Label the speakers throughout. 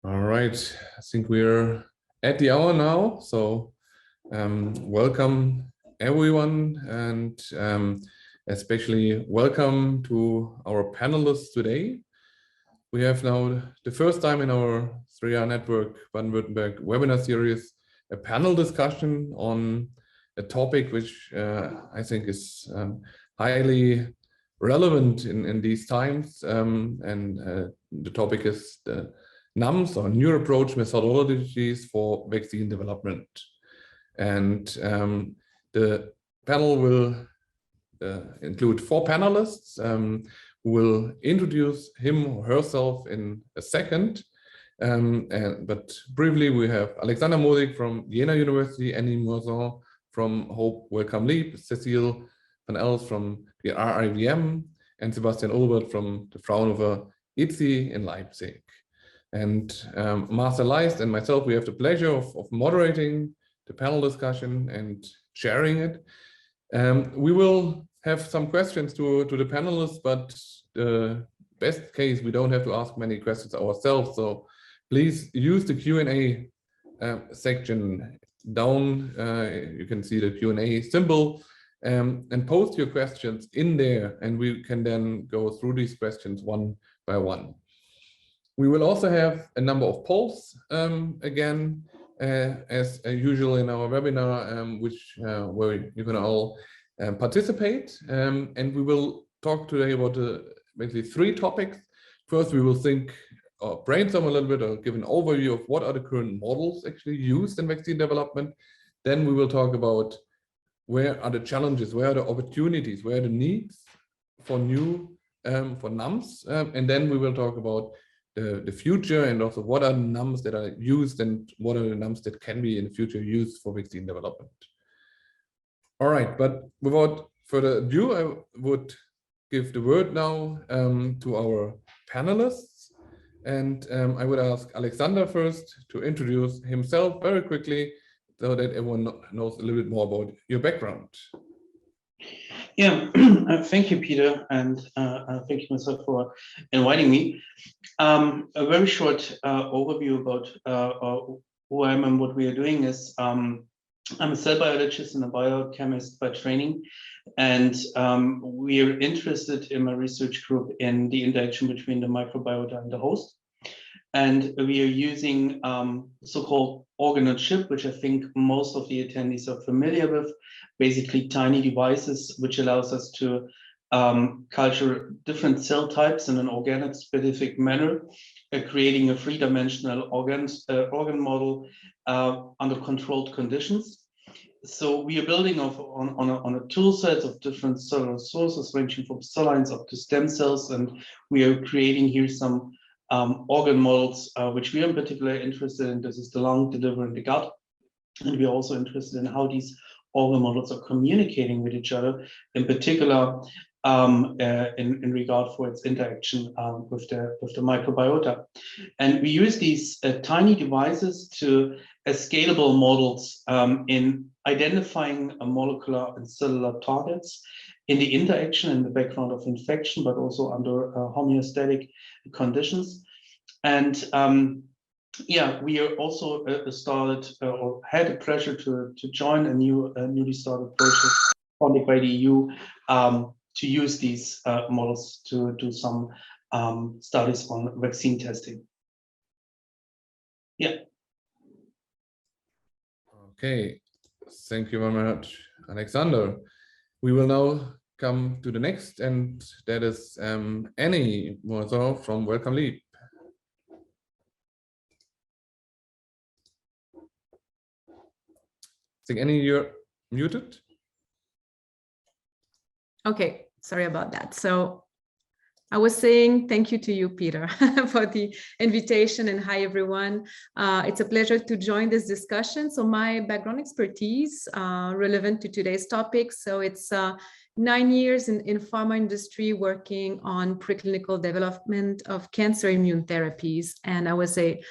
Speaker 1: All right, I think we're at the hour now, so welcome everyone, and especially welcome to our panelists today. We have now the first time in our 3R Network Baden-Württemberg webinar series a panel discussion on a topic which I think is highly relevant in these times, and the topic is the NAMs, or New Approach Methodologies for Vaccine Development. And the panel will include 4 panelists who will introduce him or herself in a second. But briefly, we have Alexander Mosig from Jena University, Annie Moisan from Hope Wellcome Leap, Cecile van Els from the RIVM, and Sebastian Ulbert from the Fraunhofer ITSI in Leipzig. And Marcel Leist and myself, we have the pleasure of moderating the panel discussion and sharing it. We will have some questions to the panelists, but the best case, we don't have to ask many questions ourselves. So please use the Q&A section down. You can see the Q&A symbol, and post your questions in there, and we can then go through these questions one by one. We will also have a number of polls again, as usual in our webinar, where you can all participate. And we will talk today about basically 3 topics. First, we will think or brainstorm a little bit or give an overview of what are the current models actually used in vaccine development. Then we will talk about where are the challenges, where are the opportunities, where are the needs for new for NAMs, and then we will talk about the future, and also what are the NAMs that are used and what are the NAMs that can be in the future used for vaccine development. All right, but without further ado, I would give the word now to our panelists, and I would ask Alexander first to introduce himself very quickly so that everyone knows a little bit more about your background.
Speaker 2: Yeah, thank you, Peter, and thank you, myself, for inviting me. A very short overview about who I am and what we are doing is I'm a cell biologist and a biochemist by training, and we are interested in my research group in the interaction between the microbiota and the host. And we are using so-called organ-on-chip, which I think most of the attendees are familiar with, basically tiny devices, which allows us to culture different cell types in an organic-specific manner, creating a three-dimensional organ model under controlled conditions. So we are building on a tool set of different cellular sources, ranging from cell lines up to stem cells, and we are creating here some organ models, which we are in particular interested in. This is the lung, the liver, and the gut. And we are also interested in how these organ models are communicating with each other, in particular in regard for its interaction with the microbiota. And we use these tiny devices to scalable models in identifying molecular and cellular targets in the interaction in the background of infection, but also under homeostatic conditions. And yeah, we are also started or had the pleasure to join a newly started project funded by the EU to use these models to do some studies on vaccine testing. Yeah.
Speaker 1: Okay, thank you very much, Alexander. We will now come to the next, and that is Annie Moisan from Wellcome Leap. I think Annie, you're muted.
Speaker 3: Okay, sorry about that. So I was saying thank you to you, Peter, for the invitation, and hi, everyone. It's a pleasure to join this discussion. So my background expertise relevant to today's topic. So it's 9 years in pharma industry working on preclinical development of cancer immune therapies. And I was a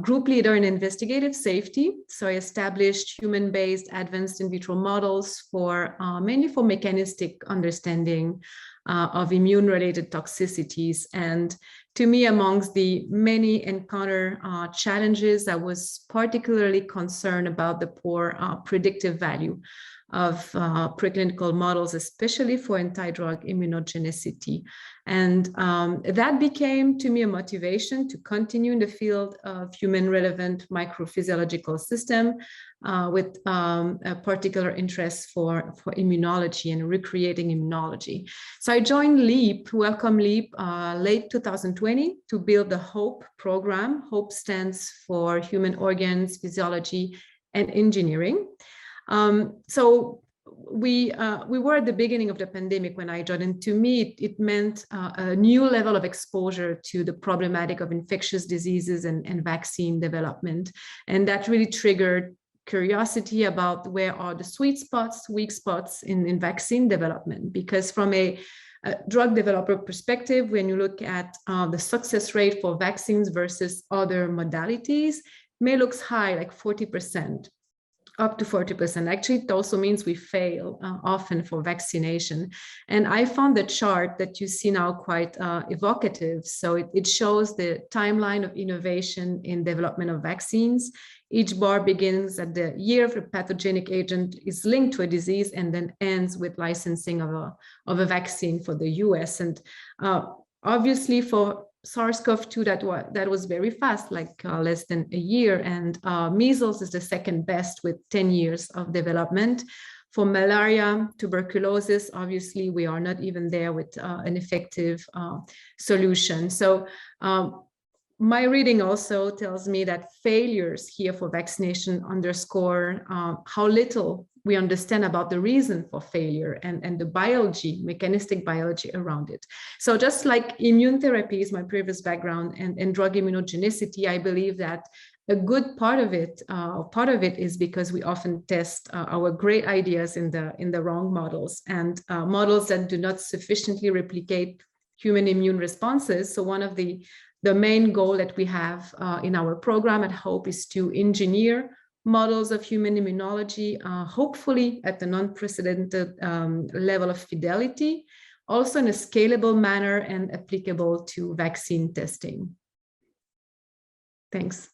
Speaker 3: group leader in investigative safety. So I established human-based advanced in vitro models for mainly for mechanistic understanding of immune-related toxicities. And to me, amongst the many encounter challenges, I was particularly concerned about the poor predictive value of preclinical models, especially for anti-drug immunogenicity. And that became, to me, a motivation to continue in the field of human-relevant microphysiological system with a particular interest for immunology and recreating immunology. So I joined LEAP, Welcome LEAP, late 2020 to build the HOPE program. HOPE stands for Human Organs, Physiology, and Engineering. So we were at the beginning of the pandemic when I joined, and to me, it meant a new level of exposure to the problematic of infectious diseases and vaccine development. And that really triggered curiosity about where are the sweet spots, weak spots in vaccine development. Because from a drug developer perspective, when you look at the success rate for vaccines versus other modalities, may looks high, like 40%. Up to 40%. Actually, it also means we fail often for vaccination. And I found the chart that you see now quite evocative. So it shows the timeline of innovation in development of vaccines. Each bar begins at the year of a pathogenic agent is linked to a disease and then ends with licensing of a vaccine for the US. And obviously for SARS-CoV-2, that was very fast, like less than a year, and measles is the second best with 10 years of development. For malaria, tuberculosis, obviously we are not even there with an effective solution. So my reading also tells me that failures here for vaccination underscore how little we understand about the reason for failure and the biology, mechanistic biology around it. So just like immune therapy is my previous background and drug immunogenicity, I believe that a good part of it is because we often test our great ideas in the wrong models, and models that do not sufficiently replicate human immune responses. So one of the main goal that we have in our program at HOPE is to engineer models of human immunology, hopefully at an unprecedented level of fidelity, also in a scalable manner and applicable to vaccine testing. Thanks.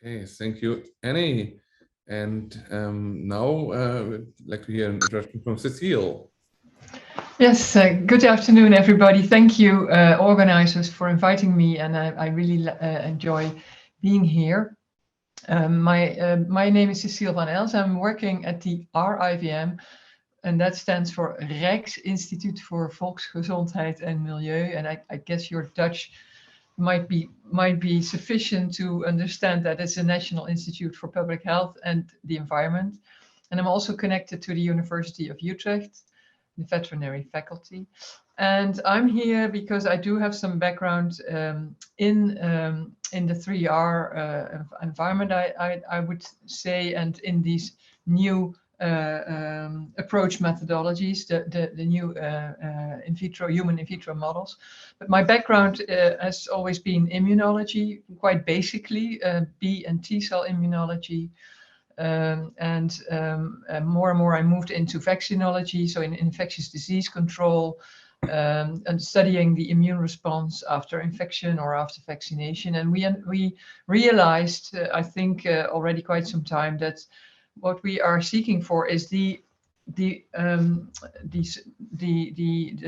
Speaker 1: Okay, thank you, Annie. And now I'd like to hear an introduction from Cecile.
Speaker 4: Yes, good afternoon, everybody. Thank you, organizers, for inviting me, and I really enjoy being here. My name is Cecile van Els. I'm working at the RIVM, and that stands for Rijksinstituut voor Volksgezondheid en Milieu. And I guess your Dutch might be sufficient to understand that it's a National Institute for Public Health and the Environment. And I'm also connected to the University of Utrecht, the veterinary faculty. And I'm here because I do have some background in the 3R environment, I would say, and in these new approach methodologies, the new human in vitro models. But my background has always been immunology, quite basically B and T cell immunology. And more and more I moved into vaccinology, so in infectious disease control, and studying the immune response after infection or after vaccination. And we realized, I think already quite some time, that what we are seeking for is the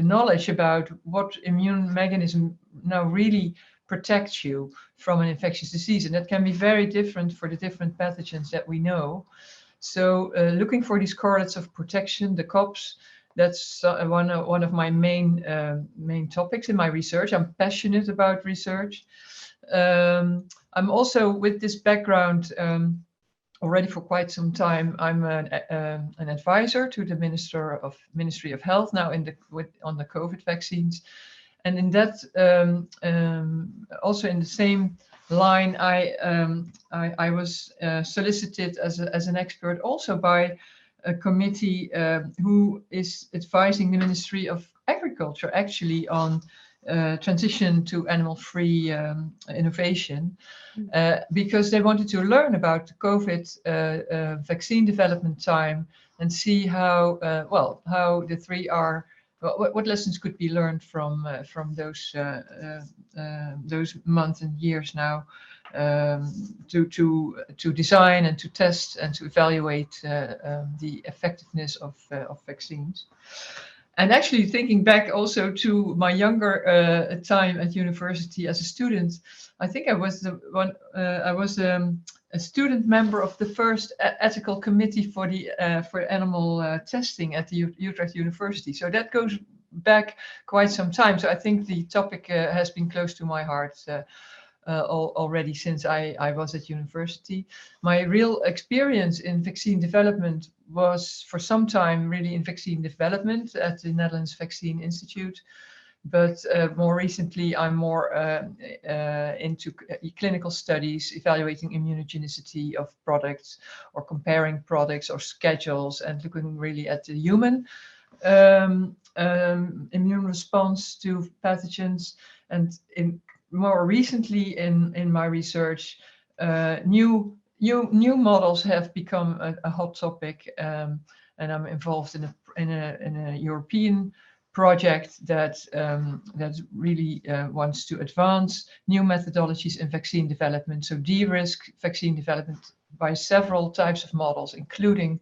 Speaker 4: knowledge about what immune mechanism now really protects you from an infectious disease, and that can be very different for the different pathogens that we know. So looking for these correlates of protection, the COPs, that's one of my main topics in my research. I'm passionate about research. I'm also, with this background, already for quite some time, I'm an advisor to the Ministry of Health now on the COVID vaccines. And in that, also in the same line, I was solicited as an expert also by a committee who is advising the Ministry of Agriculture actually on transition to animal-free innovation, because they wanted to learn about the COVID vaccine development time and see how how the three are. What lessons could be learned from those months and years now, to design and to test and to evaluate the effectiveness of vaccines. And actually thinking back also to my younger time at university as a student, I think I was a student member of the first ethical committee for the for animal testing at the Utrecht University. So that goes back quite some time. So I think the topic has been close to my heart already since I was at university. My real experience in vaccine development was for some time really in vaccine development at the Netherlands Vaccine Institute. But more recently, I'm more into clinical studies, evaluating immunogenicity of products or comparing products or schedules and looking really at the human immune response to pathogens. And more recently in my research, new models have become a hot topic, and I'm involved in a European project that really wants to advance new methodologies in vaccine development. So de-risk vaccine development by several types of models, including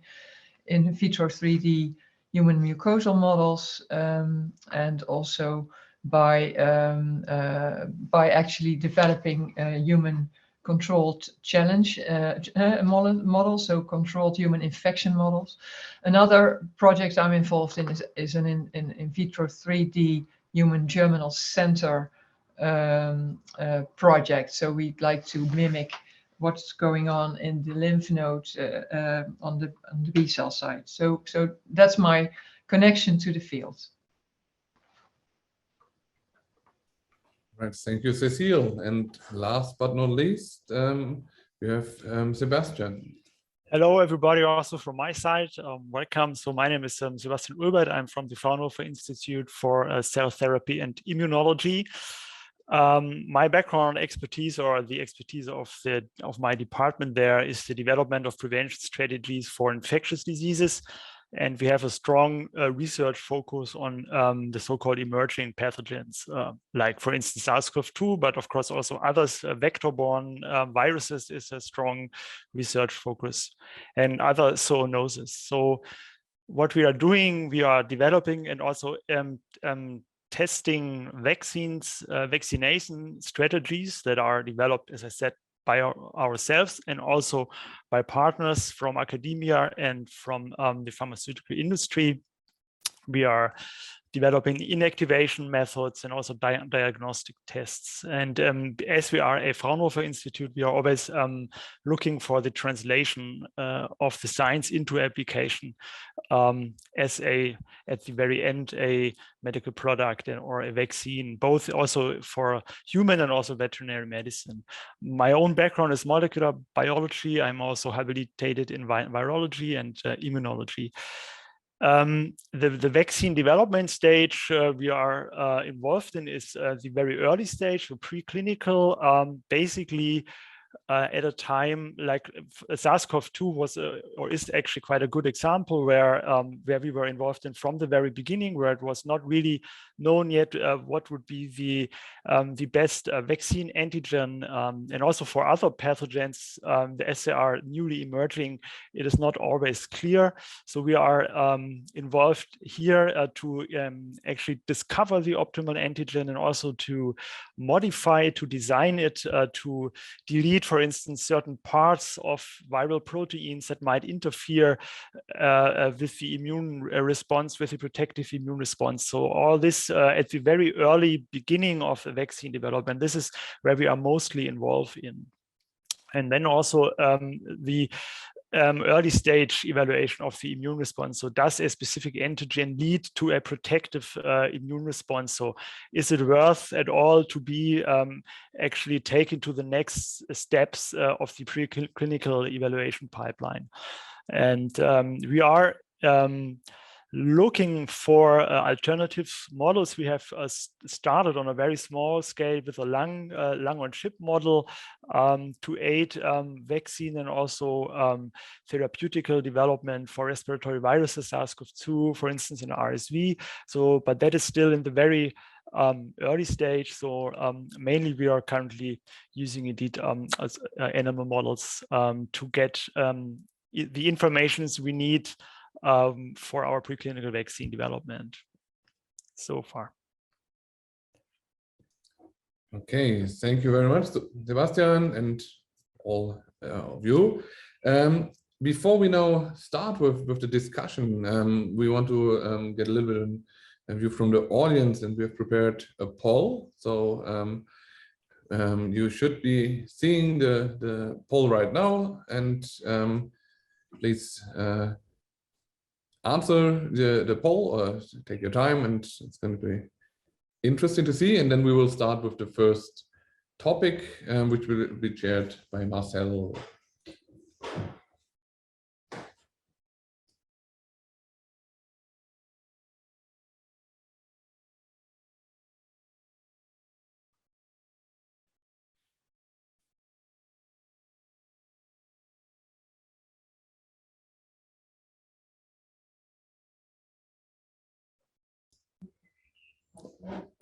Speaker 4: in vitro 3D human mucosal models, and also by actually developing human controlled challenge models, so controlled human infection models. Another project I'm involved in is an in vitro 3D human germinal center project. So we'd like to mimic what's going on in the lymph nodes on the B cell side. So that's my connection to the field.
Speaker 1: Right, thank you, Cecile. And last but not least, we have Sebastian.
Speaker 5: Hello, everybody, also from my side. Welcome. So my name is Sebastian Ulbert. I'm from the Fraunhofer Institute for Cell Therapy and Immunology. My background expertise, or the expertise of my department there, is the development of prevention strategies for infectious diseases. And we have a strong research focus on the so-called emerging pathogens, like, for instance, SARS-CoV-2, but of course also others. Vector-borne viruses is a strong research focus, and other zoonoses. So what we are doing, we are developing and also testing vaccination strategies that are developed, as I said, by ourselves and also by partners from academia and from the pharmaceutical industry. We are developing inactivation methods and also diagnostic tests. And as we are a Fraunhofer Institute, we are always looking for the translation of the science into application as at the very end, a medical product or a vaccine, both also for human and also veterinary medicine. My own background is molecular biology. I'm also habilitated in virology and immunology. The vaccine development stage we are involved in is the very early stage, so preclinical, basically at a time like SARS-CoV-2 was or is actually quite a good example where we were involved in from the very beginning, where it was not really known yet what would be the best vaccine antigen, and also for other pathogens as they are newly emerging, it is not always clear. So we are involved here to actually discover the optimal antigen and also to modify, to design it, to delete, for instance, certain parts of viral proteins that might interfere with the immune response, with the protective immune response. So all this at the very early beginning of the vaccine development, this is where we are mostly involved in. And then also the early stage evaluation of the immune response. So does a specific antigen lead to a protective immune response? So is it worth at all to be actually taken to the next steps of the preclinical evaluation pipeline? And we are looking for alternative models. We have started on a very small scale with a lung on chip model to aid vaccine and also therapeutical development for respiratory viruses, SARS-CoV-2, for instance, in RSV. So, but that is still in the very early stage. So mainly we are currently using indeed animal models to get the informations we need for our preclinical vaccine development so far.
Speaker 1: Okay, thank you very much, Sebastian, and all of you. Before we now start with the discussion, we want to get a little bit of view from the audience, and we have prepared a poll. So you should be seeing the poll right now, and please answer the poll, or take your time, and it's going to be interesting to see. And then we will start with the first topic, which will be chaired by Marcel.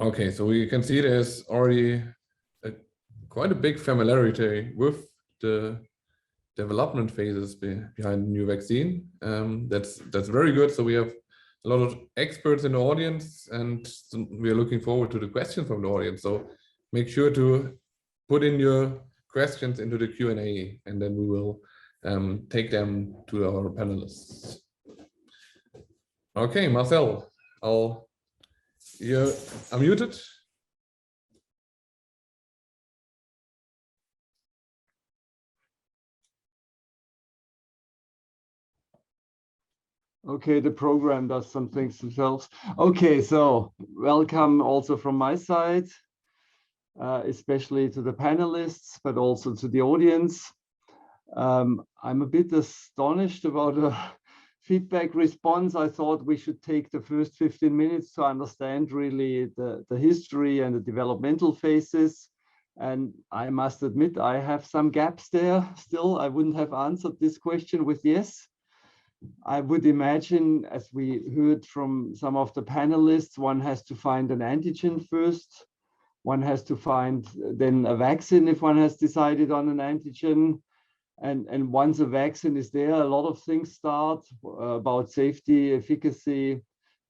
Speaker 1: Okay, so we can see there's already quite a big familiarity with the development phases behind the new vaccine. That's very good. So we have a lot of experts in the audience, and we are looking forward to the questions from the audience. So make sure to put in your questions into the Q&A, and then we will take them to our panelists. Okay, Marcel, you're unmuted.
Speaker 6: Okay, the program does some things themselves. Okay, so welcome also from my side, especially to the panelists, but also to the audience. I'm a bit astonished about the feedback response. I thought we should take the first 15 minutes to understand really the history and the developmental phases. And I must admit, I have some gaps there still. I wouldn't have answered this question with yes. I would imagine, as we heard from some of the panelists, one has to find an antigen first. One has to find then a vaccine if one has decided on an antigen. And once a vaccine is there, a lot of things start about safety, efficacy,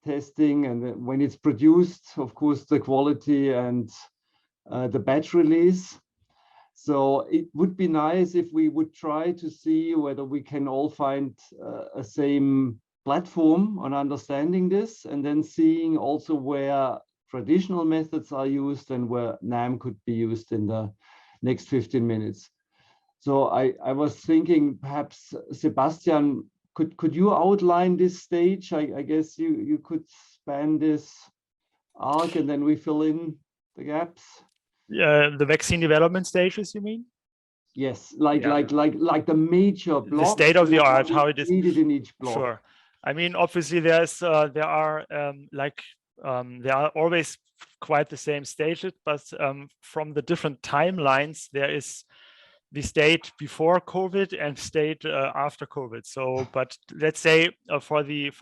Speaker 6: testing. And when it's produced, of course, the quality and the batch release. So it would be nice if we would try to see whether we can all find a same platform on understanding this, and then seeing also where traditional methods are used and where NAM could be used in the next 15 minutes. So I was thinking perhaps, Sebastian, could you outline this stage? I guess you could span this arc and then we fill in the gaps.
Speaker 5: The vaccine development stages, you mean?
Speaker 6: Yes, like the major blocks.
Speaker 5: The state of the art, how it is
Speaker 6: needed in each block.
Speaker 5: Sure. I mean, obviously, there are always quite the same stages, but from the different timelines, there is the state before COVID and state after COVID. So, but let's say for the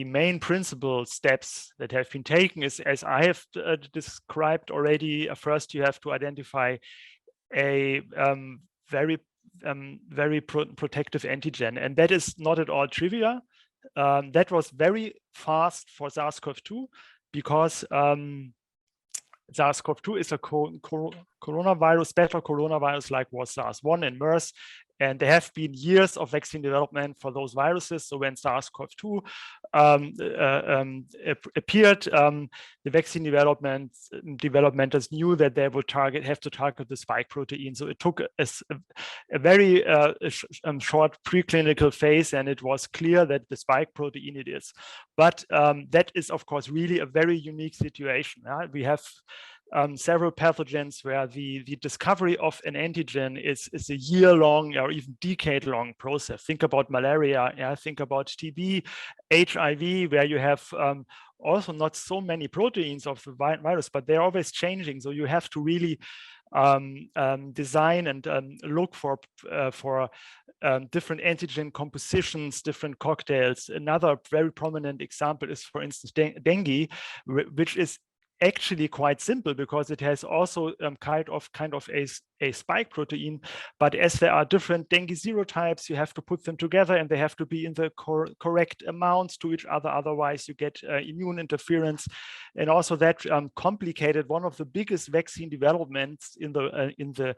Speaker 5: main principal steps that have been taken is, as I have described already, first you have to identify a very protective antigen, and that is not at all trivial. That was very fast for SARS-CoV-2 because SARS-CoV-2 is a coronavirus, better coronavirus like was SARS-1 and MERS, And there have been years of vaccine development for those viruses. So when SARS-CoV-2 appeared, the vaccine developmenters knew that they would have to target the spike protein. So it took a very short preclinical phase, and it was clear that the spike protein it is. But that is, of course, really a very unique situation. We have several pathogens where the discovery of an antigen is a year-long or even decade-long process. Think about malaria, think about TB, HIV, where you have also not so many proteins of the virus, but they're always changing. So you have to really design and look for different antigen compositions, different cocktails. Another very prominent example is, for instance, dengue, which is actually quite simple because it has also kind of a spike protein, but as there are different dengue serotypes, you have to put them together and they have to be in the correct amounts to each other, otherwise you get immune interference. And also that complicated one of the biggest vaccine developments in the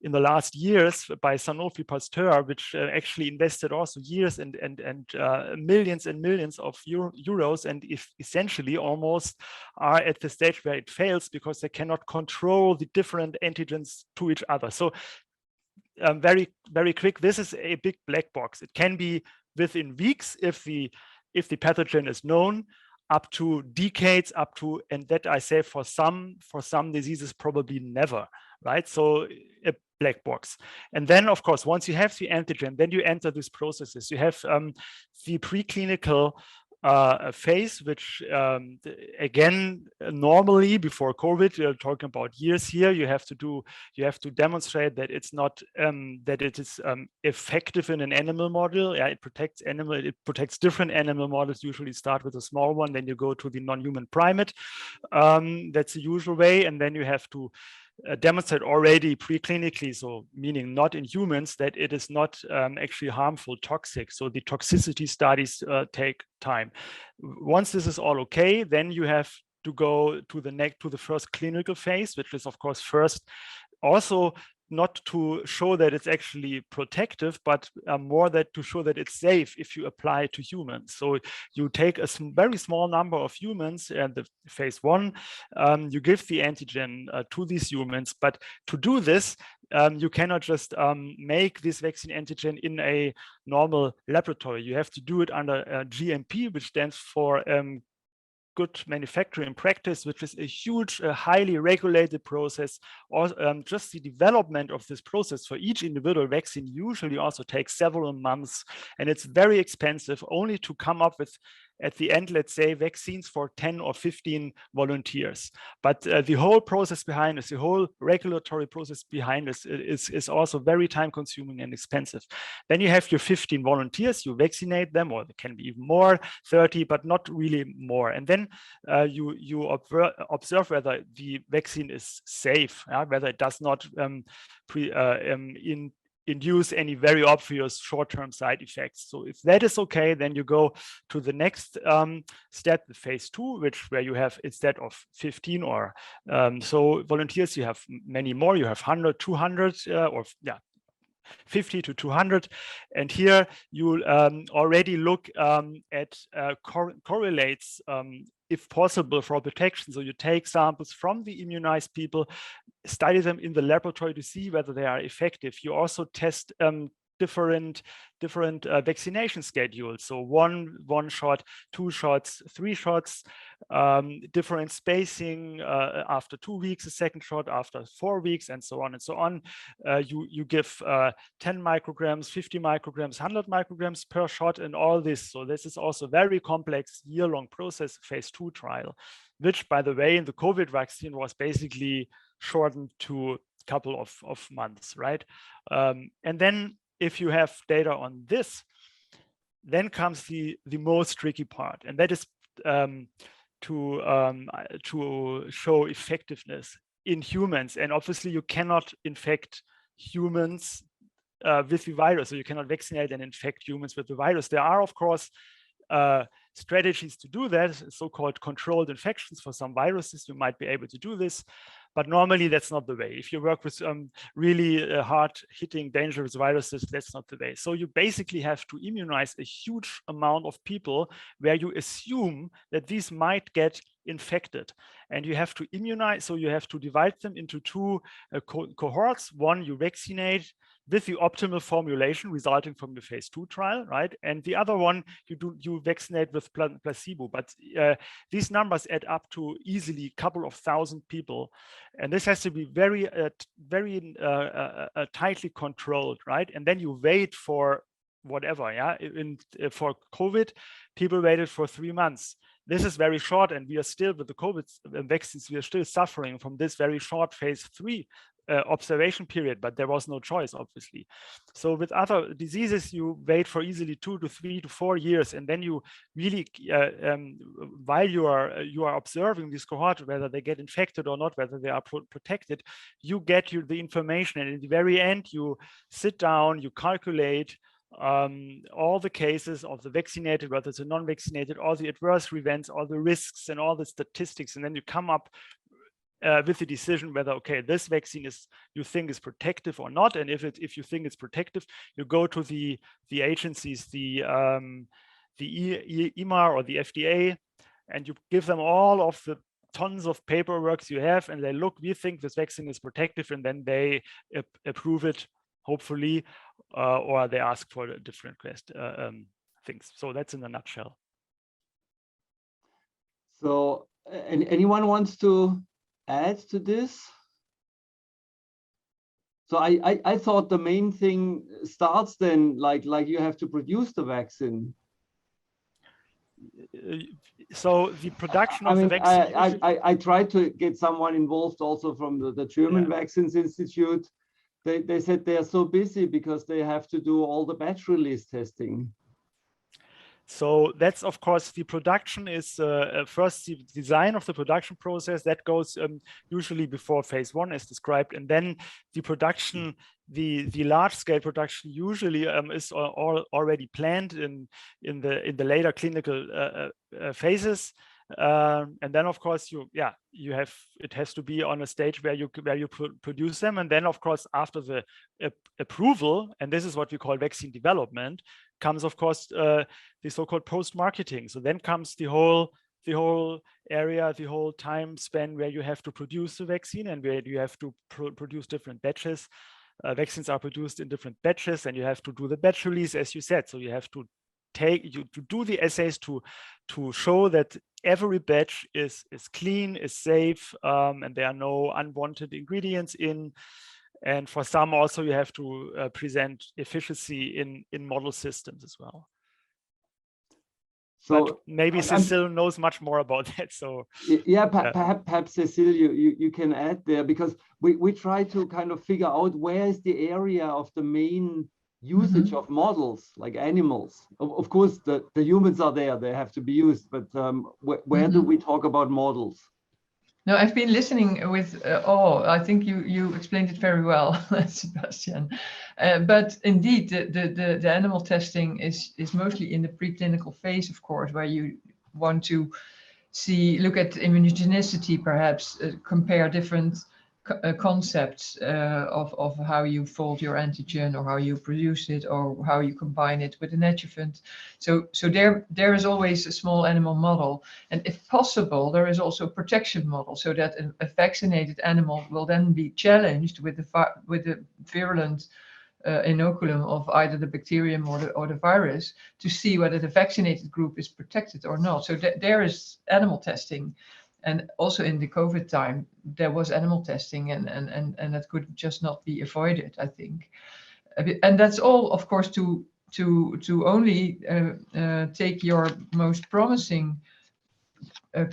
Speaker 5: last years by Sanofi Pasteur, which actually invested also years and millions and millions of euros, and if essentially almost are at the stage where it fails because they cannot control the different antigens to each other. So very, very quick, this is a big black box. It can be within weeks if the pathogen is known, up to decades, and that I say for some diseases probably never, right? So a black box. And then, of course, once you have the antigen, then you enter these processes. You have the preclinical phase, which again, normally before COVID, you're talking about years here. You have to demonstrate that it's not that it is effective in an animal model. Yeah, it protects different animal models. Usually start with a small one, then you go to the non-human primate. That's the usual way, and then you have to demonstrate already preclinically, so meaning not in humans, that it is not actually harmful, toxic. So the toxicity studies take time. Once this is all okay, then you have to go to the first clinical phase, which is of course first also not to show that it's actually protective, but more that to show that it's safe if you apply it to humans. So you take a very small number of humans and the phase 1, you give the antigen to these humans. But to do this, you cannot just make this vaccine antigen in a normal laboratory. You have to do it under GMP, which stands for good manufacturing practice, which is a huge, highly regulated process. Or just the development of this process for each individual vaccine usually also takes several months, and it's very expensive only to come up with, at the end, let's say, vaccines for 10 or 15 volunteers. But the whole process behind this, the whole regulatory process behind this is also very time consuming and expensive. Then you have your 15 volunteers, you vaccinate them, or it can be even more, 30, but not really more. And then you observe whether the vaccine is safe, whether it does not induce any very obvious short-term side effects. So if that is okay, then you go to the next step, the phase 2, where you have, instead of 15 or so volunteers, you have many more. You have 100, 200, 50 to 200. And here you already look at correlates, if possible, for protection. So you take samples from the immunized people, study them in the laboratory to see whether they are effective. You also test different vaccination schedules. So one shot, 2 shots, 3 shots, different spacing, after 2 weeks, a second shot after 4 weeks, and so on and so on. You give 10 micrograms, 50 micrograms, 100 micrograms per shot, and all this. So this is also very complex, year-long process, phase 2 trial, which, by the way, in the COVID vaccine was basically shortened to a couple of months, right? And then if you have data on this, then comes the most tricky part, and that is to show effectiveness in humans. And obviously you cannot infect humans with the virus, so you cannot vaccinate and infect humans with the virus. There are, of course, strategies to do that, so-called controlled infections. For some viruses, you might be able to do this. But normally that's not the way. If you work with really hard-hitting, dangerous viruses, that's not the way. So you basically have to immunize a huge amount of people where you assume that these might get infected. And you have to immunize, so you have to divide them into two cohorts. One, you vaccinate with the optimal formulation resulting from the phase 2 trial, right? And the other one, you vaccinate with placebo. But these numbers add up to easily a couple of thousand people. And this has to be very tightly controlled, right? And then you wait for whatever, yeah? For COVID, people waited for 3 months. This is very short, and we are still, with the COVID vaccines, we are still suffering from this very short phase 3 observation period, but there was no choice, obviously. So with other diseases, you wait for easily 2 to 3 to 4 years, and then you really, while you are observing this cohort, whether they get infected or not, whether they are protected, you get the information, and in the very end, you sit down, you calculate all the cases of the vaccinated, whether it's a non-vaccinated, all the adverse events, all the risks, and all the statistics, and then you come up with the decision whether, okay, this vaccine you think is protective or not. And if you think it's protective, you go to the agencies, the EMA or the FDA, and you give them all of the tons of paperwork you have, and they look, we think this vaccine is protective, and then they approve it, hopefully, or they ask for different things. So that's in a nutshell.
Speaker 6: So anyone wants to add to this? So I thought the main thing starts then, like you have to produce the vaccine.
Speaker 5: So the production of the vaccine.
Speaker 6: I tried to get someone involved also from the German Vaccines Institute. They said they are so busy because they have to do all the batch release testing.
Speaker 5: So that's, of course, the production is first the design of the production process that goes usually before phase 1 as described, and then the production, the large scale production usually is already planned in the later clinical phases. And then, of course, it has to be on a stage where you produce them, and then, of course, after the approval, and this is what we call vaccine development, comes, of course, the so-called post-marketing. So then comes the whole area, the whole time span where you have to produce the vaccine and where you have to produce different batches. Vaccines are produced in different batches, and you have to do the batch release, as you said. So you have to do the assays to show that every batch is clean, is safe, and there are no unwanted ingredients in. And for some also you have to present efficacy in model systems as well. So but maybe Cecile knows much more about that. So
Speaker 6: yeah, perhaps Cecile, you can add there, because we try to kind of figure out where is the area of the main usage of models, like animals. Of course, the humans are there; they have to be used. But where do we talk about models?
Speaker 4: No, I've been listening with awe. I think you explained it very well, Sebastian. But indeed, the animal testing is mostly in the preclinical phase, of course, where you want to look at immunogenicity, perhaps compare different concepts of how you fold your antigen, or how you produce it, or how you combine it with an adjuvant. So there is always a small animal model, and if possible, there is also a protection model, so that a vaccinated animal will then be challenged with the virulent inoculum of either the bacterium or the virus to see whether the vaccinated group is protected or not. So there is animal testing. And also in the COVID time, there was animal testing, and that could just not be avoided, I think. And that's all, of course, to only take your most promising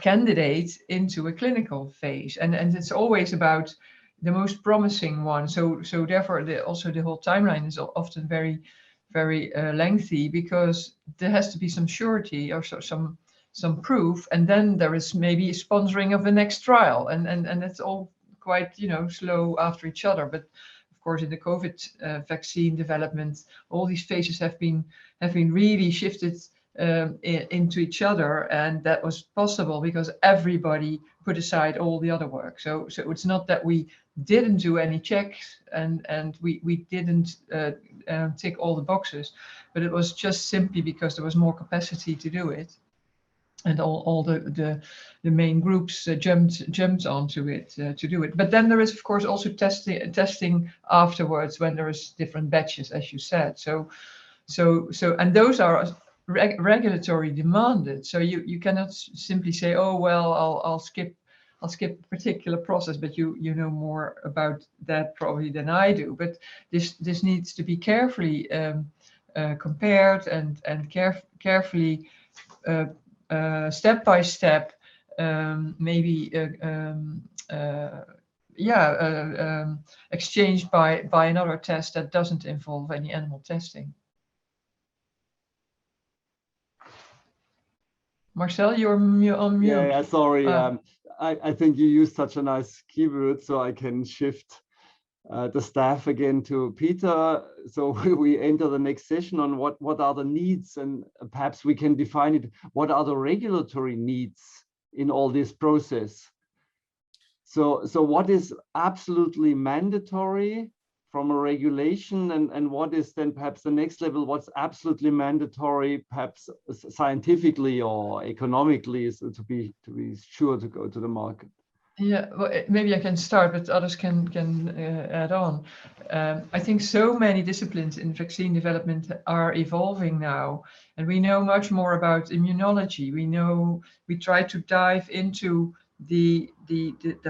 Speaker 4: candidate into a clinical phase. And it's always about the most promising one. So therefore, also the whole timeline is often very, very lengthy, because there has to be some surety or some proof, and then there is maybe a sponsoring of the next trial, and that's all quite slow after each other. But of course, in the COVID vaccine development, all these phases have been really shifted into each other, and that was possible because everybody put aside all the other work. So it's not that we didn't do any checks and we didn't tick all the boxes, but it was just simply because there was more capacity to do it, and all the main groups jumped onto it to do it. But then there is of course also testing afterwards when there is different batches, as you said. So and those are regulatory demanded. So you cannot simply say, oh well, I'll skip a particular process, but you know more about that probably than I do. But this needs to be carefully compared and carefully step by step, maybe exchanged by another test that doesn't involve any animal testing. Marcel, you're on mute.
Speaker 6: Yeah, sorry. I think you used such a nice keyword, so I can shift the staff again to Peter. So we enter the next session on what are the needs, and perhaps we can define it. What are the regulatory needs in all this process? So what is absolutely mandatory from a regulation, and what is then perhaps the next level, what's absolutely mandatory, perhaps scientifically or economically, so to be sure to go to the market?
Speaker 4: Yeah, well, maybe I can start, but others can add on. I think so many disciplines in vaccine development are evolving now, and we know much more about immunology. We try to dive into the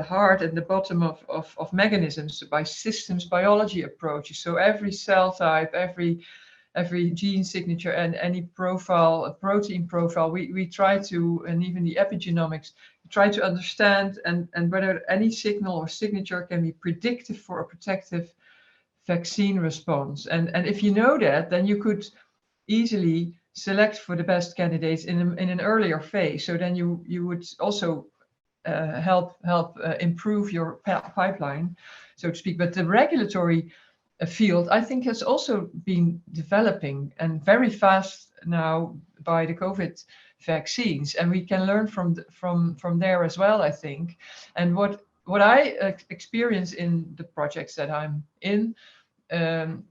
Speaker 4: heart and the bottom of mechanisms by systems biology approaches. So every cell type, every gene signature, and any profile, a protein profile, we try to, and even the epigenomics, try to understand and whether any signal or signature can be predictive for a protective vaccine response. And if you know that, then you could easily select for the best candidates in an earlier phase. So then you would also help improve your pipeline, so to speak. But the regulatory field, I think, has also been developing, and very fast now by the COVID vaccines, and we can learn from there as well, I think. And what I experience in the projects that I'm in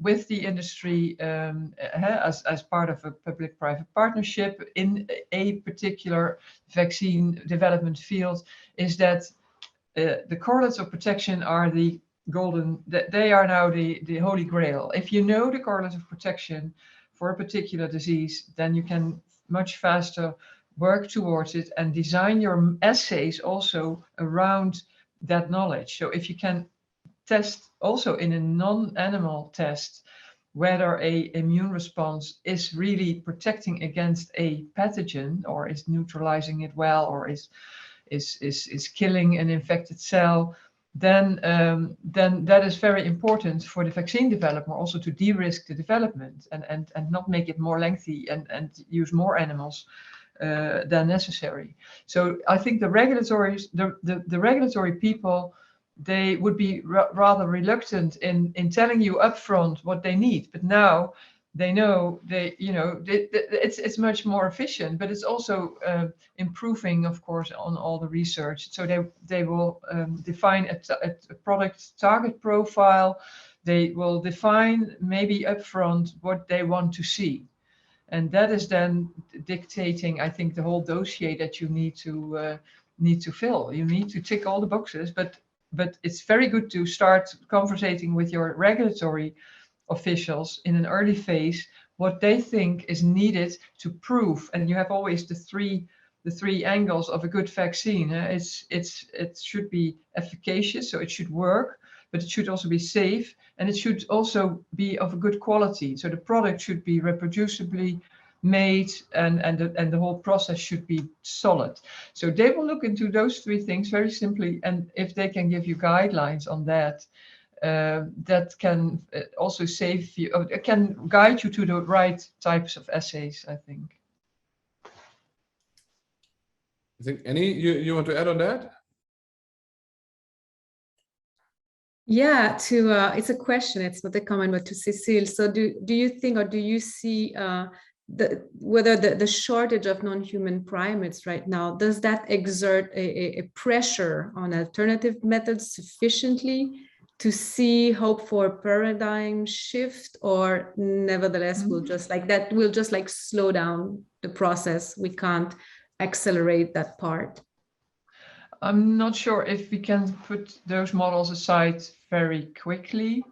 Speaker 4: with the industry as part of a public-private partnership in a particular vaccine development field is that the correlates of protection are the golden, they are now the holy grail. If you know the correlates of protection for a particular disease, then you can much faster work towards it and design your assays also around that knowledge. So if you can test also in a non-animal test whether a immune response is really protecting against a pathogen, or is neutralizing it well, or is killing an infected cell, then that is very important for the vaccine developer also to de-risk the development and not make it more lengthy and use more animals than necessary. So I think the regulatory people, they would be rather reluctant in telling you upfront what they need, but now they know it's much more efficient, but it's also improving, of course, on all the research. So they will define a product target profile. They will define maybe upfront what they want to see, and that is then dictating, I think, the whole dossier that you need to fill. You need to tick all the boxes, but it's very good to start conversating with your regulatory officials in an early phase what they think is needed to prove. And you have always the three angles of a good vaccine. It should be efficacious, so it should work, but it should also be safe, and it should also be of a good quality. So the product should be reproducibly made, and the whole process should be solid. So they will look into those three things very simply, and if they can give you guidelines on that, that can also save you, it can guide you to the right types of assays, I think.
Speaker 1: I think Annie, you want to add on that?
Speaker 3: Yeah, it's a question, it's not a comment, but to Cecile. So do you think, or do you see whether the shortage of non-human primates right now, does that exert a pressure on alternative methods sufficiently to see hope for a paradigm shift, or nevertheless will just like slow down the process? We can't accelerate that part.
Speaker 4: I'm not sure if we can put those models aside very quickly.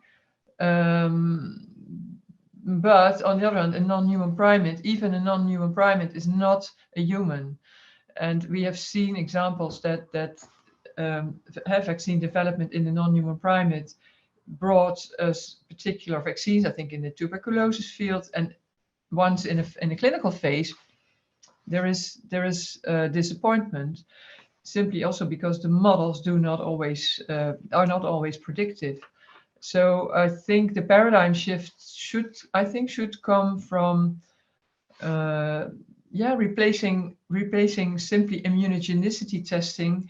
Speaker 4: But on the other hand, a non-human primate, even a non-human primate, is not a human. And we have seen examples that have vaccine development in the non-human primate brought us particular vaccines, I think in the tuberculosis field. And once in a clinical phase, there is disappointment, simply also because the models are not always predictive. So I think the paradigm shift should come from replacing simply immunogenicity testing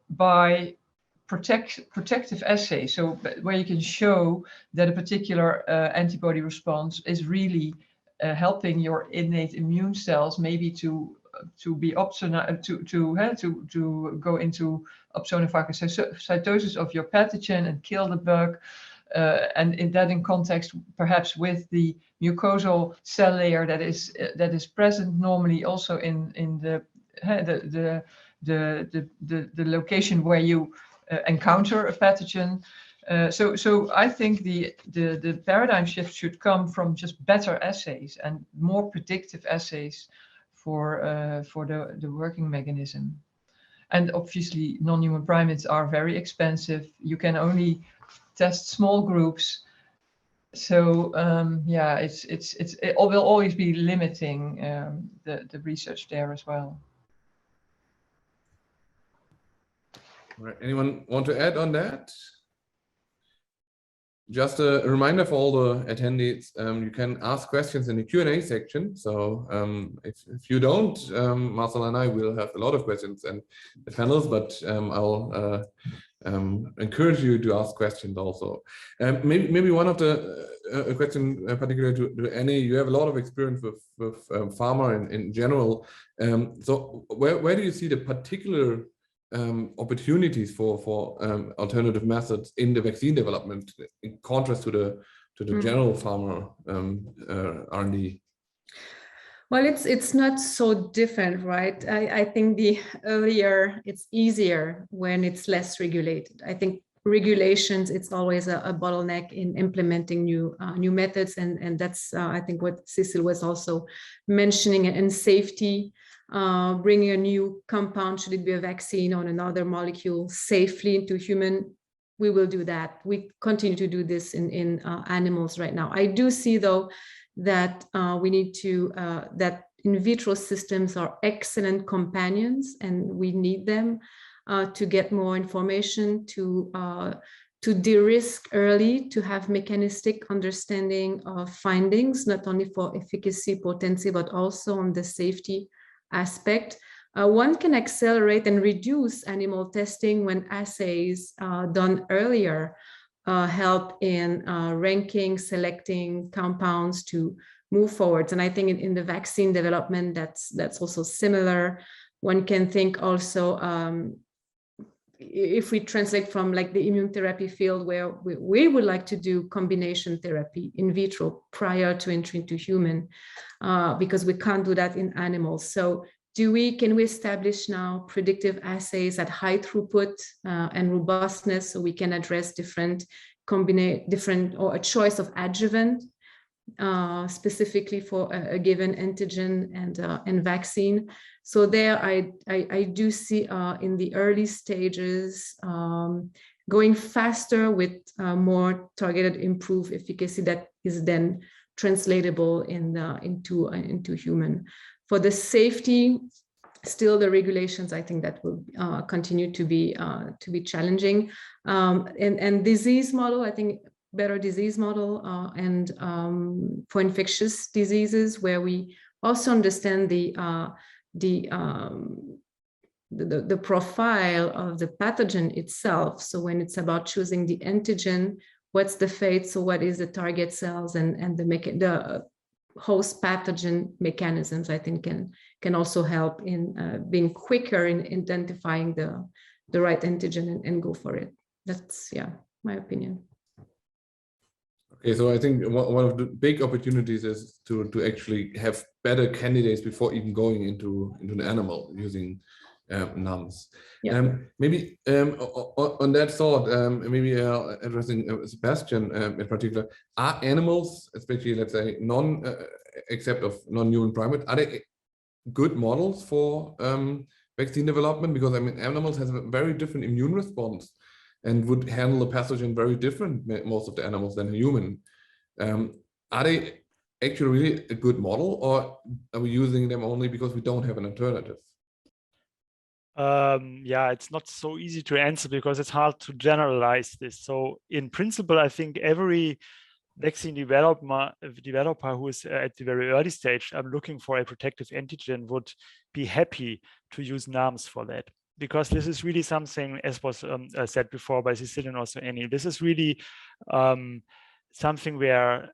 Speaker 4: by protective assays. So where you can show that a particular antibody response is really helping your innate immune cells, maybe to be to go into opsonophagocytosis of your pathogen and kill the bug, and in context perhaps with the mucosal cell layer that is present normally also in the location where you encounter a pathogen. So I think the paradigm shift should come from just better assays and more predictive assays for the working mechanism. And obviously non-human primates are very expensive. You can only test small groups. So it will always be limiting the research there as well.
Speaker 1: All right. Anyone want to add on that? Just a reminder for all the attendees, you can ask questions in the Q&A section. So if you don't, Marcel and I will have a lot of questions and the panels, but I'll encourage you to ask questions also. Maybe one of the question particular to Annie, you have a lot of experience with pharma in general. So where do you see the particular opportunities for alternative methods in the vaccine development in contrast to the general pharma R&D?
Speaker 3: Well, it's not so different, right? I think the earlier it's easier when it's less regulated. I think regulations, it's always a bottleneck in implementing new methods, and that's I think what Cecile was also mentioning. And safety, bringing a new compound, should it be a vaccine or another molecule, safely into human, we will do that. We continue to do this in animals right now. I do see though that we need to, that in vitro systems are excellent companions, and we need them to get more information, to de-risk early, to have mechanistic understanding of findings, not only for efficacy, potency, but also on the safety aspect. One can accelerate and reduce animal testing when assays done earlier help in ranking, selecting compounds to move forward. And I think in the vaccine development, that's also similar. One can think also, if we translate from like the immune therapy field, where we would like to do combination therapy in vitro prior to entry into human, because we can't do that in animals. So can we establish now predictive assays at high throughput and robustness, so we can address different or a choice of adjuvant specifically for a given antigen and vaccine. So there I do see in the early stages going faster with more targeted improved efficacy that is then translatable into human. For the safety, still the regulations, I think that will continue to be challenging. And disease model, I think better disease model and for infectious diseases, where we also understand the profile of the pathogen itself. So when it's about choosing the antigen, what's the fate? So what is the target cells and host pathogen mechanisms, I think can also help in being quicker in identifying the right antigen and go for it. That's, yeah, my opinion.
Speaker 1: Okay, so I think one of the big opportunities is to actually have better candidates before even going into an animal using NAMs.
Speaker 3: Yeah.
Speaker 1: Maybe on that thought, maybe addressing Sebastian in particular, are animals, especially let's say except of non-human primate, are they good models for vaccine development? Because I mean, animals have a very different immune response and would handle the pathogen very different, most of the animals, than a human. Are they actually really a good model, or are we using them only because we don't have an alternative?
Speaker 5: Yeah, it's not so easy to answer because it's hard to generalize this. So in principle, I think every vaccine developer who is at the very early stage looking for a protective antigen would be happy to use NAMs for that. Because this is really something, as was said before by Cecilia and also Annie, this is really something where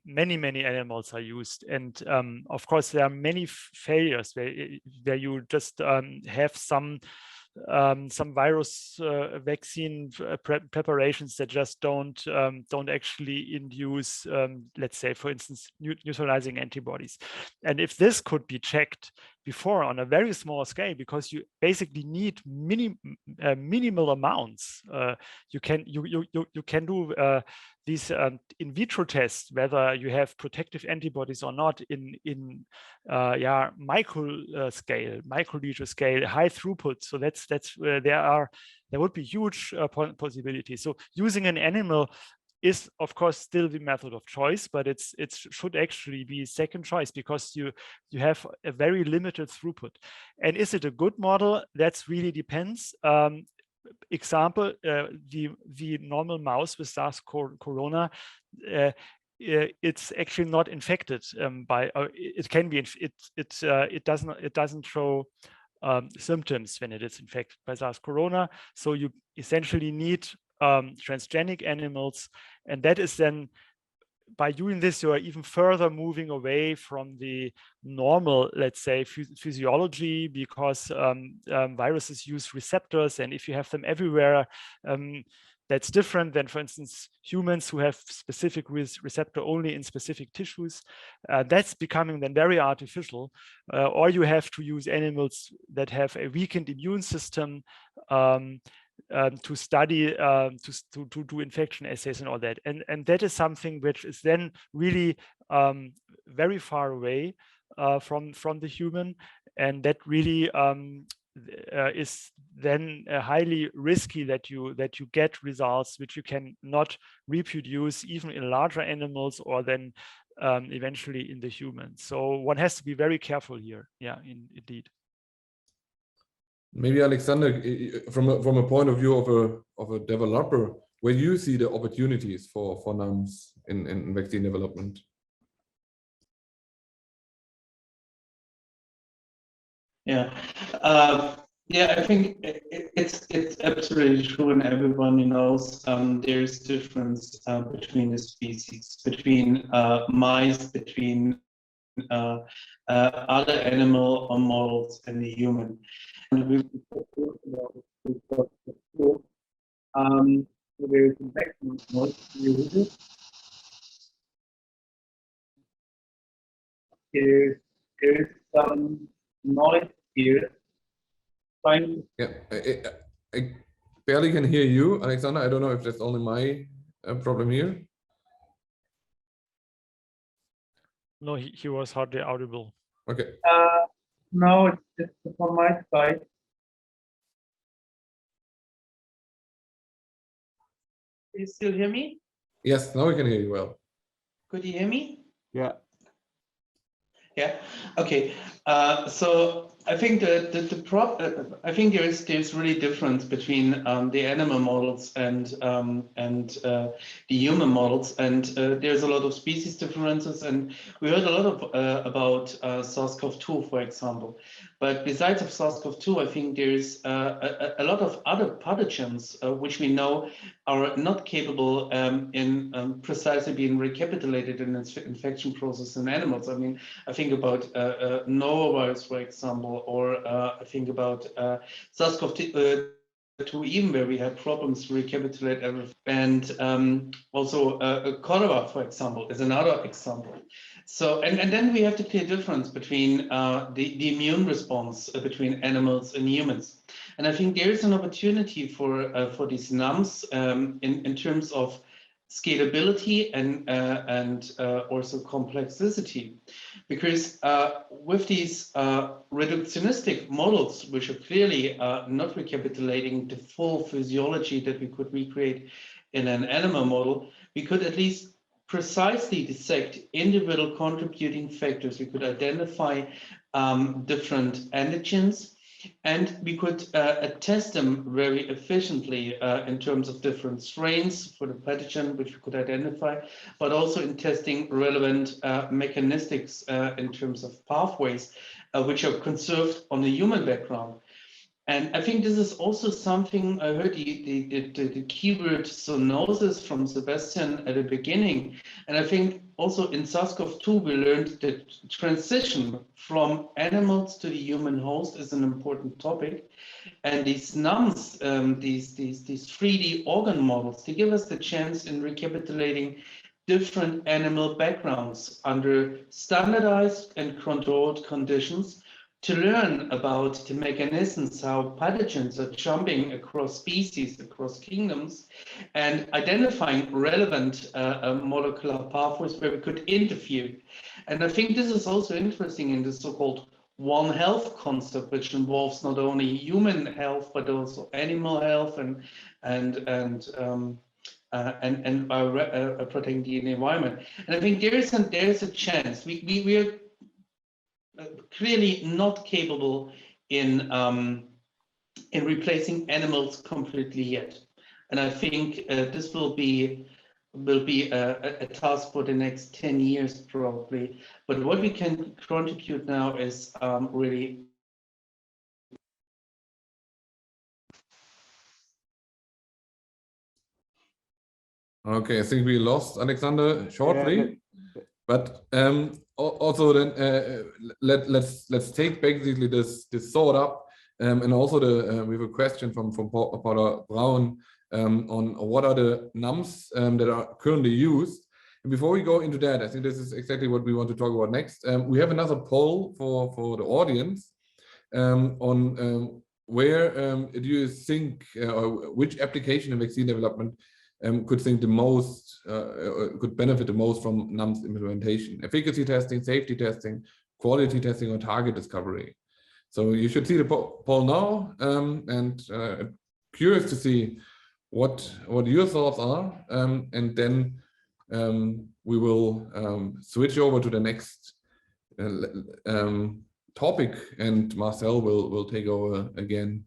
Speaker 5: many animals are used, and of course there are many failures where you just have some virus vaccine preparations that just don't actually induce, let's say, for instance, neutralizing antibodies. And if this could be checked before on a very small scale, because you basically need minimal amounts, you can do these in vitro tests whether you have protective antibodies or not in microliter scale, high throughput. So that's there would be huge possibilities. So using an animal is of course still the method of choice, but it should actually be second choice, because you have a very limited throughput. And is it a good model? That's really depends. Example, the normal mouse with SARS corona, it's actually not infected by. It can be. It doesn't show symptoms when it is infected by SARS corona. So you essentially need transgenic animals, and that is then, by doing this, you are even further moving away from the normal, let's say, physiology, because viruses use receptors, and if you have them everywhere, that's different than, for instance, humans who have specific receptor only in specific tissues. That's becoming then very artificial, or you have to use animals that have a weakened immune system to study, to do infection assays and all that. And that is something which is then really very far away from the human, and that really is then highly risky that you get results which you can not reproduce even in larger animals, or then eventually in the human. So one has to be very careful here. Yeah, indeed.
Speaker 1: Maybe Alexander, from a point of view of a developer, where do you see the opportunities for NAMs in vaccine development?
Speaker 2: Yeah, I think it's absolutely true, and everyone knows there's difference between the species, between mice, between other animal models and the human. And we there's a vaccine mode. There's some noise here. Fine.
Speaker 1: Yeah, I barely can hear you, Alexander. I don't know if that's only my problem here.
Speaker 5: No, he was hardly audible.
Speaker 1: Okay.
Speaker 2: No, it's just from my side. Can you still hear me?
Speaker 1: Yes, now we can hear you well.
Speaker 2: Could you hear me?
Speaker 6: Yeah.
Speaker 2: Yeah. Okay. So I think I think there's really difference between the animal models and the human models, and there's a lot of species differences, and we heard a lot of about SARS-CoV-2, for example. But besides of SARS-CoV-2, I think there's a lot of other pathogens which we know are not capable in precisely being recapitulated in its infection process in animals. I mean, I think about norovirus, for example, or I think about SARS-CoV-2 even, where we have problems to recapitulate everything. And also cholera, for example, is another example. So, and then we have the clear difference between the immune response between animals and humans. And I think there is an opportunity for these NAMs in terms of scalability and also complexity, because with these reductionistic models, which are clearly not recapitulating the full physiology that we could recreate in an animal model, we could at least precisely dissect individual contributing factors. We could identify different antigens, and we could test them very efficiently in terms of different strains for the pathogen, which we could identify, but also in testing relevant mechanistics in terms of pathways, which are conserved on the human background. And I think this is also something, I heard the keyword zoonosis from Sebastian at the beginning. And I think also in SARS-CoV-2, we learned that transition from animals to the human host is an important topic. And these NAMs, these 3D organ models, they give us the chance in recapitulating different animal backgrounds under standardized and controlled conditions, to learn about the mechanisms, how pathogens are jumping across species, across kingdoms, and identifying relevant molecular pathways where we could interfere. And I think this is also interesting in the so-called One Health concept, which involves not only human health, but also animal health and protecting the environment. And I think there is a chance. We are clearly not capable in replacing animals completely yet, and I think this will be a task for the next 10 years probably. But what we can contribute now is really.
Speaker 1: Okay, I think we lost Alexander shortly. But also then let's take basically this thought up, and also we have a question from Paula Braun on what are the NAMs that are currently used. And before we go into that, I think this is exactly what we want to talk about next. We have another poll for the audience on where do you think or which application in vaccine development could think the most, could benefit the most from NAMs implementation: efficacy testing, safety testing, quality testing, or target discovery. So you should see the poll now, and curious to see what your thoughts are, and then we will switch over to the next topic, and Marcel will take over again,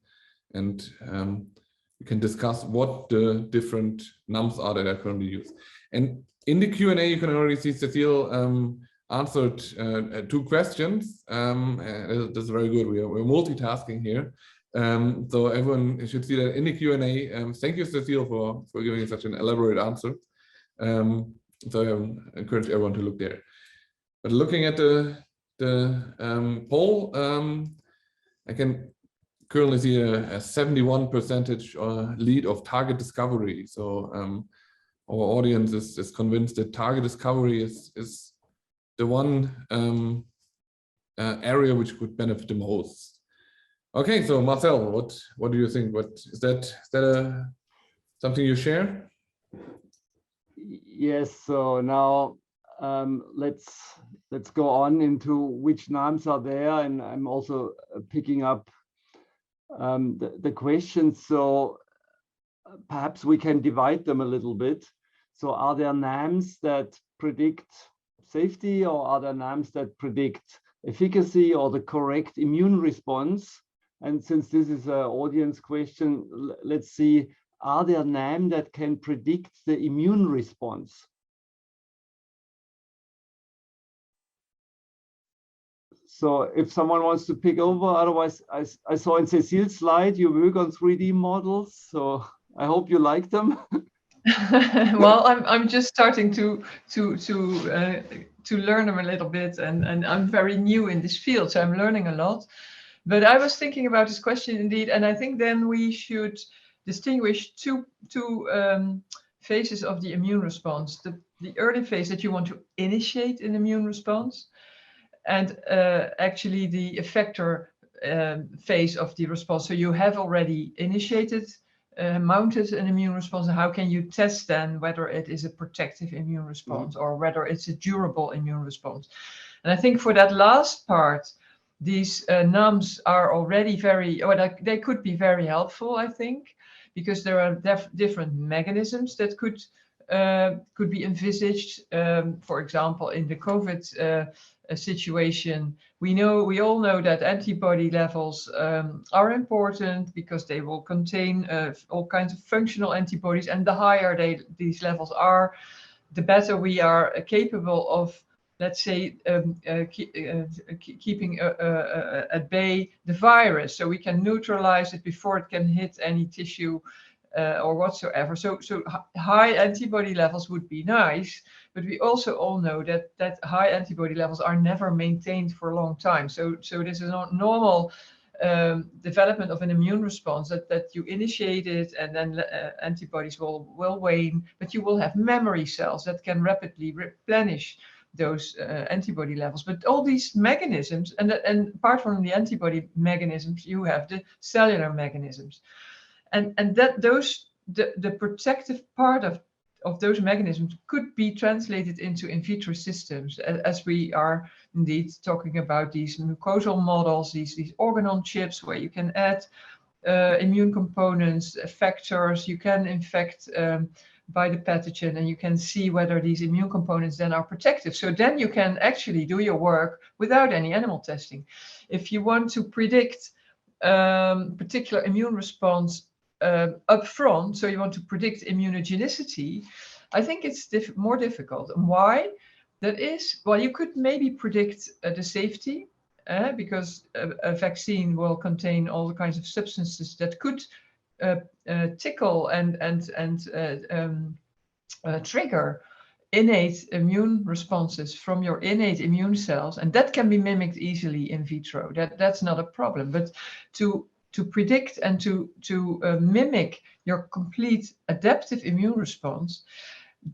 Speaker 1: and we can discuss what the different NAMs are that are currently used. And in the Q&A, you can already see Cecile answered 2 questions. That's very good. We're multitasking here. So everyone should see that in the Q&A. Thank you, Cecile, for giving such an elaborate answer. So I encourage everyone to look there. But looking at the poll, I can currently see a 71% lead of target discovery. So our audience is convinced that target discovery is the one area which could benefit the most. Okay, so Marcel, what do you think? What is that something you share?
Speaker 6: Yes. So now let's go on into which NAMs are there, and I'm also picking up the questions. So perhaps we can divide them a little bit. So are there NAMs that predict safety, or are there NAMs that predict efficacy or the correct immune response. And since this is an audience question, let's see, are there NAM that can predict the immune response? So if someone wants to pick over, otherwise I saw in Cecile's slide, you work on 3D models. So I hope you like them.
Speaker 4: Well, I'm just starting to learn them a little bit, and I'm very new in this field, so I'm learning a lot. But I was thinking about this question indeed, and I think then we should distinguish two phases of the immune response: the early phase that you want to initiate an immune response, and actually the effector phase of the response. So you have already initiated, mounted an immune response, and how can you test then whether it is a protective immune response or whether it's a durable immune response? And I think for that last part, these NAMs are already very, or they could be very helpful, I think, because there are different mechanisms that could be envisaged. For example, in the COVID situation, we all know that antibody levels are important because they will contain all kinds of functional antibodies, and the higher these levels are, the better we are capable of, let's say, keeping at bay the virus, so we can neutralize it before it can hit any tissue or whatsoever. So high antibody levels would be nice, but we also all know that high antibody levels are never maintained for a long time. So this is not normal development of an immune response, that you initiate it and then antibodies will wane, but you will have memory cells that can rapidly replenish those antibody levels. But all these mechanisms, and apart from the antibody mechanisms, you have the cellular mechanisms, and that the protective part of those mechanisms could be translated into in vitro systems, as we are indeed talking about these mucosal models, these organ chips where you can add immune components, effectors. You can infect by the pathogen, and you can see whether these immune components then are protective. So then you can actually do your work without any animal testing. If you want to predict particular immune response up front, so you want to predict immunogenicity, I think it's more difficult. And why? That is, well, you could maybe predict the safety, because a vaccine will contain all the kinds of substances that could tickle and trigger innate immune responses from your innate immune cells, and that can be mimicked easily in vitro. That's not a problem. But to predict and to mimic your complete adaptive immune response,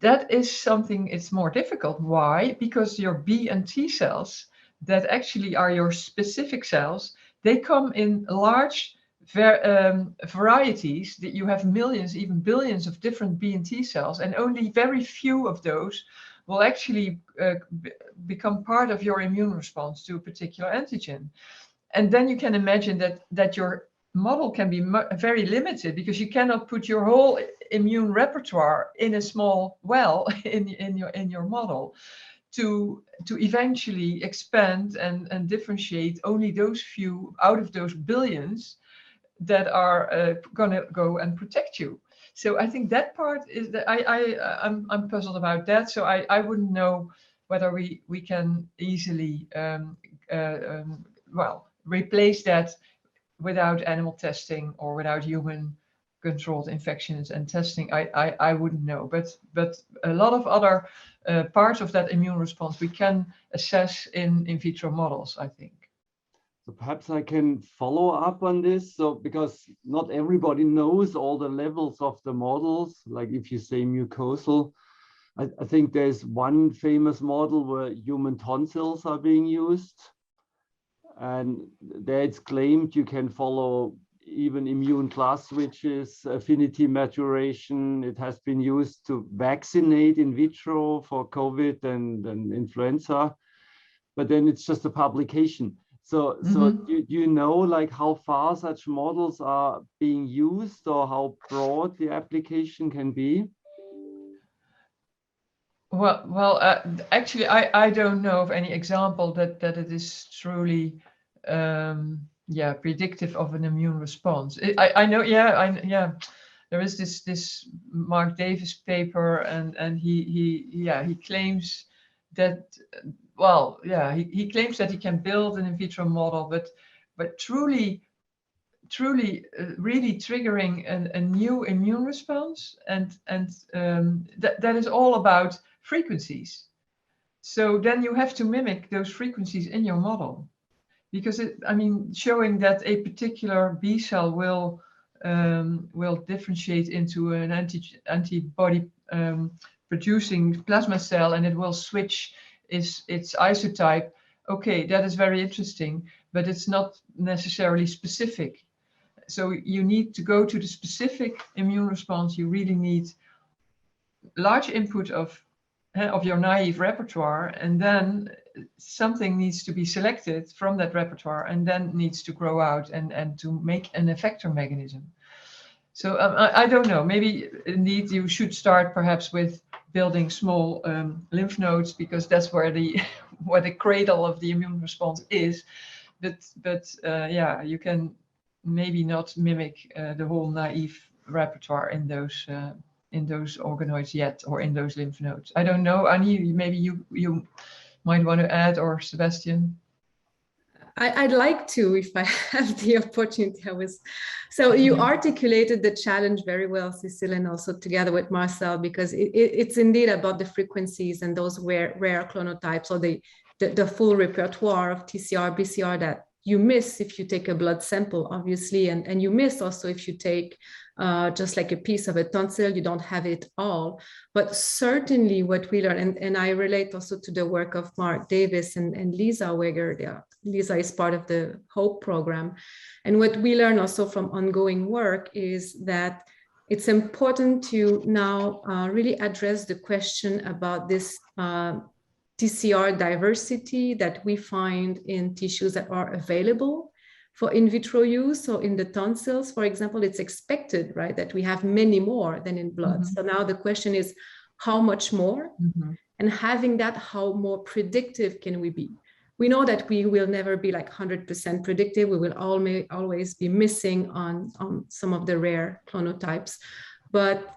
Speaker 4: that is something, it's more difficult. Why? Because your B and T cells, that actually are your specific cells, they come in large varieties, that you have millions, even billions of different B and T cells, and only very few of those will actually become part of your immune response to a particular antigen. And then you can imagine that your model can be very limited, because you cannot put your whole immune repertoire in a small well in your model to eventually expand and differentiate only those few out of those billions that are going to go and protect you. So I think that part is that I'm puzzled about that. So I wouldn't know whether we can easily replace that without animal testing or without human controlled infections and testing. I wouldn't know, but a lot of other parts of that immune response we can assess in vitro models, I think.
Speaker 6: So perhaps I can follow up on this. So because not everybody knows all the levels of the models, like if you say mucosal, I think there's one famous model where human tonsils are being used. And there it's claimed you can follow even immune class switches, affinity maturation. It has been used to vaccinate in vitro for COVID and influenza, but then it's just a publication. So do you know like how far such models are being used, or how broad the application can be?
Speaker 4: Actually, I don't know of any example that it is truly predictive of an immune response. I know, there is this Mark Davis paper, and he claims that, he claims that he can build an in vitro model, but truly really triggering a new immune response, and that is all about frequencies. So then you have to mimic those frequencies in your model, because showing that a particular B cell will differentiate into an antibody producing plasma cell, and it will switch its isotype. Okay, that is very interesting, but it's not necessarily specific. So you need to go to the specific immune response. You really need large input of your naive repertoire, and then something needs to be selected from that repertoire, and then needs to grow out and to make an effector mechanism. So I don't know, maybe indeed you should start perhaps with building small lymph nodes, because that's where the cradle of the immune response is. But you can maybe not mimic the whole naive repertoire in those organoids yet, or in those lymph nodes. I don't know, Annie, maybe you might want to add, or Sebastian.
Speaker 3: I'd like to, if I have the opportunity. So you articulated the challenge very well, Cecile, and also together with Marcel, because it's indeed about the frequencies and those rare clonotypes, or the full repertoire of TCR, BCR that you miss if you take a blood sample, obviously, and you miss also if you take just like a piece of a tonsil, you don't have it all. But certainly what we learn, and I relate also to the work of Mark Davis and Lisa Weger. Lisa is part of the HOPE program. And what we learn also from ongoing work is that it's important to now really address the question about this TCR diversity that we find in tissues that are available for in vitro use. So in the tonsils, for example, it's expected, right, that we have many more than in blood. So now the question is, how much more? And having that, how more predictive can we be? We know that we will never be like 100% predictive. We will always be missing on some of the rare clonotypes. But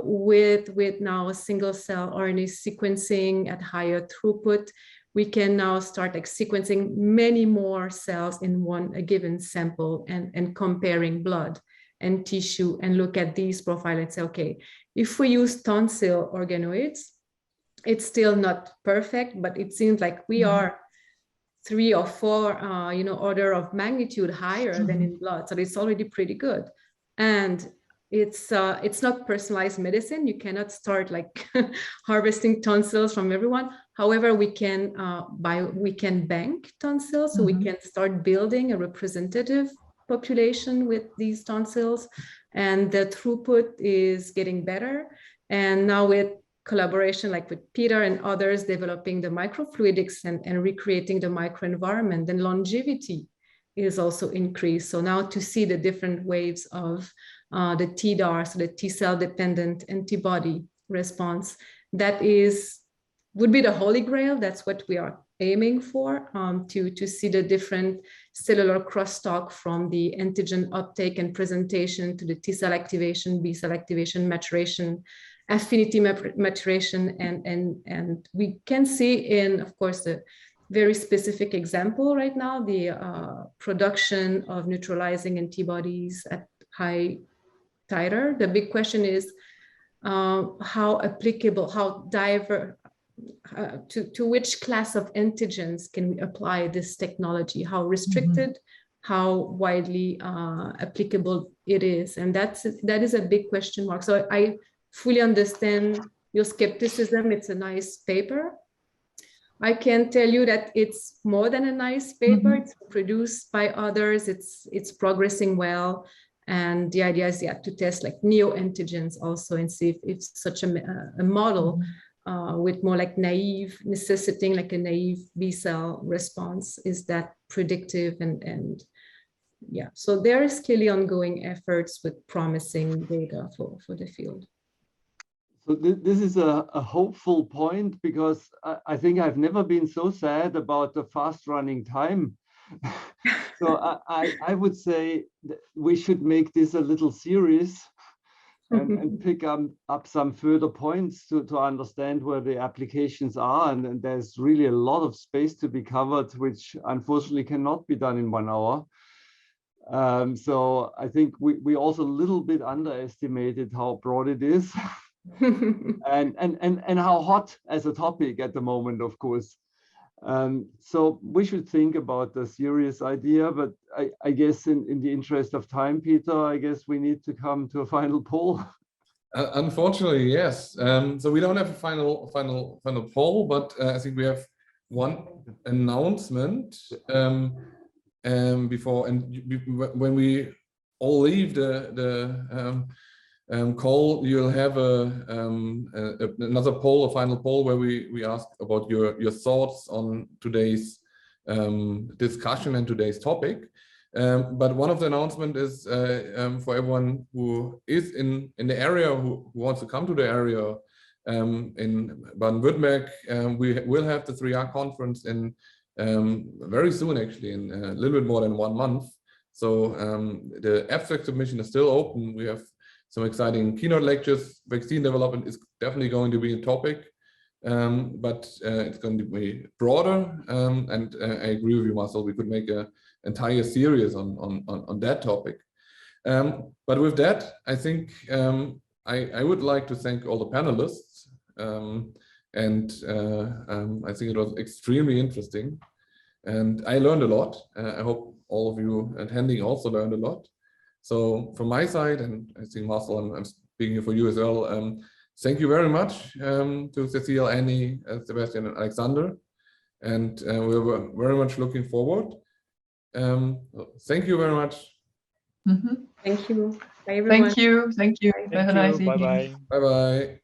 Speaker 3: with now a single cell RNA sequencing at higher throughput, we can now start like sequencing many more cells in a given sample, and comparing blood and tissue, and look at these profiles and say, okay, if we use tonsil organoids, it's still not perfect, but it seems like we are 3 or 4 order of magnitude higher than in blood. So it's already pretty good. And it's not personalized medicine. You cannot start like harvesting tonsils from everyone. However, we can bank tonsils, so we can start building a representative population with these tonsils, and the throughput is getting better. And now with collaboration like with Peter and others developing the microfluidics and recreating the microenvironment, then longevity is also increased. So now to see the different waves of the TDAR, so the T cell dependent antibody response, that would be the holy grail. That's what we are aiming for, to see the different cellular crosstalk from the antigen uptake and presentation to the T cell activation, B cell activation, maturation, affinity maturation, and we can see in, of course, the very specific example right now, the production of neutralizing antibodies at high titer. The big question is how applicable, how diverse, to which class of antigens can we apply this technology, how restricted, how widely applicable it is. And that is a big question mark. So I fully understand your skepticism. It's a nice paper. I can tell you that it's more than a nice paper. It's produced by others. It's progressing well. And the idea is to test like neoantigens also, and see if such a model with more like necessitating like a naive B cell response, is that predictive, and yeah. So there is clearly ongoing efforts with promising data for the field.
Speaker 6: So this is a hopeful point, because I think I've never been so sad about the fast running time. So I would say that we should make this a little series and pick up some further points to understand where the applications are. And there's really a lot of space to be covered, which unfortunately cannot be done in 1 hour. So I think we also a little bit underestimated how broad it is. and how hot as a topic at the moment, of course. So we should think about the serious idea, but I guess in the interest of time, Peter, I guess we need to come to a final poll.
Speaker 1: Unfortunately, yes. So we don't have a final poll, but I think we have one announcement before, and when we all leave the call, you'll have another poll, a final poll, where we ask about your thoughts on today's discussion and today's topic. But one of the announcements is for everyone who is in the area, who wants to come to the area in Baden-Württemberg. We will have the 3R conference in very soon, actually, in a little bit more than 1 month. So the abstract submission is still open. We have some exciting keynote lectures. Vaccine development is definitely going to be a topic, but it's going to be broader. And I agree with you, Marcel, we could make an entire series on that topic. But with that, I think I would like to thank all the panelists. And I think it was extremely interesting. And I learned a lot. I hope all of you attending also learned a lot. So from my side, and I think Marcel, I'm speaking here for you as well, thank you very much to Cecile, Annie, Sebastian, and Alexander. And we're very much looking forward. Thank you very much.
Speaker 3: Thank you. Bye, everyone.
Speaker 4: Thank you. Have a nice evening.
Speaker 5: Bye-bye.
Speaker 1: Bye-bye.